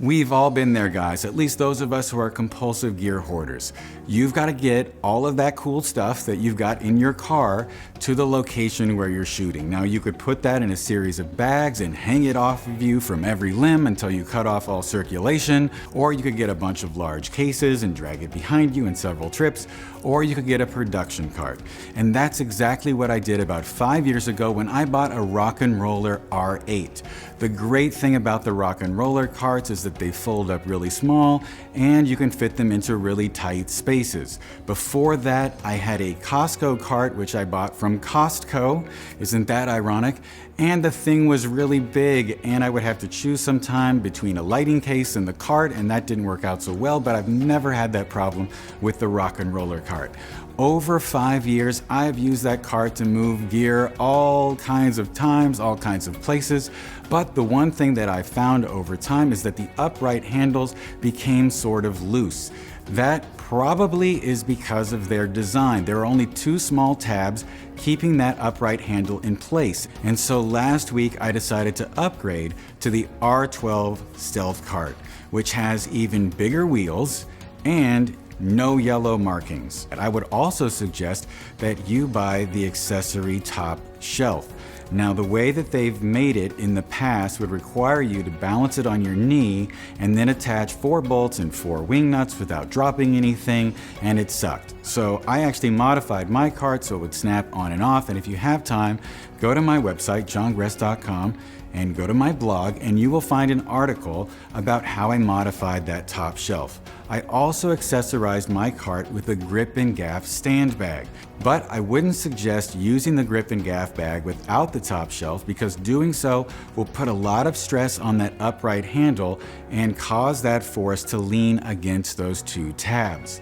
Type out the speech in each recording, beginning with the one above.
We've all been there, guys, at least those of us who are compulsive gear hoarders. You've got to get all of that cool stuff that you've got in your car to the location where you're shooting. Now, you could put that in a series of bags and hang it off of you from every limb until you cut off all circulation, or you could get a bunch of large cases and drag it behind you in several trips, or you could get a production cart. And that's exactly what I did about 5 years ago when I bought a RocknRoller R8. The great thing about the RocknRoller carts is that they fold up really small and you can fit them into really tight spaces. Before that, I had a Costco cart, which I bought from Costco. Isn't that ironic? And the thing was really big and I would have to choose some time between a lighting case and the cart, and that didn't work out so well, but I've never had that problem with the RocknRoller cart. Over 5 years, I've used that cart to move gear all kinds of times, all kinds of places. But the one thing that I found over time is that the upright handles became sort of loose. That probably is because of their design. There are only 2 small tabs keeping that upright handle in place. And so last week I decided to upgrade to the R12 Stealth Cart, which has even bigger wheels and no yellow markings. I would also suggest that you buy the accessory top shelf. Now, the way that they've made it in the past would require you to balance it on your knee and then attach 4 bolts and 4 wing nuts without dropping anything, and it sucked. So I actually modified my cart so it would snap on and off, and if you have time, go to my website, johngress.com, and go to my blog, and you will find an article about how I modified that top shelf. I also accessorized my cart with a grip and gaff stand bag, but I wouldn't suggest using the grip and gaff bag without the top shelf because doing so will put a lot of stress on that upright handle and cause that force to lean against those 2 tabs.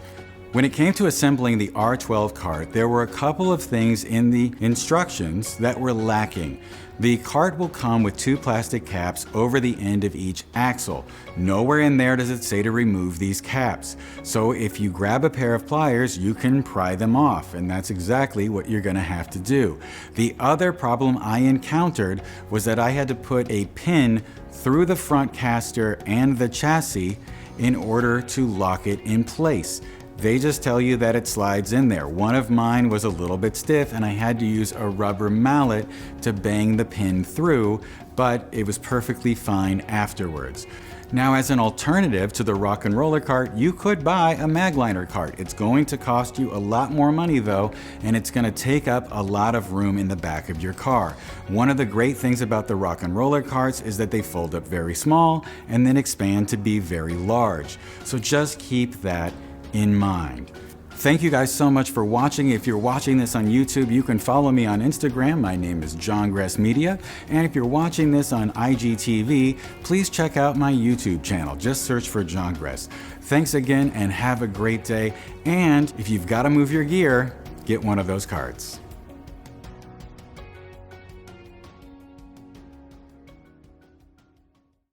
When it came to assembling the R12 cart, there were a couple of things in the instructions that were lacking. The cart will come with 2 plastic caps over the end of each axle. Nowhere in there does it say to remove these caps. So if you grab a pair of pliers, you can pry them off, and that's exactly what you're gonna have to do. The other problem I encountered was that I had to put a pin through the front caster and the chassis in order to lock it in place. They just tell you that it slides in there. One of mine was a little bit stiff and I had to use a rubber mallet to bang the pin through, but it was perfectly fine afterwards. Now, as an alternative to the RocknRoller cart, you could buy a Magliner cart. It's going to cost you a lot more money though, and it's gonna take up a lot of room in the back of your car. One of the great things about the RocknRoller carts is that they fold up very small and then expand to be very large. So just keep that in mind. Thank you guys so much for watching. If you're watching this on YouTube, you can follow me on Instagram. My name is John Gress Media. And if you're watching this on IGTV, please check out my YouTube channel. Just search for John Gress. Thanks again and have a great day. And if you've got to move your gear, get one of those carts.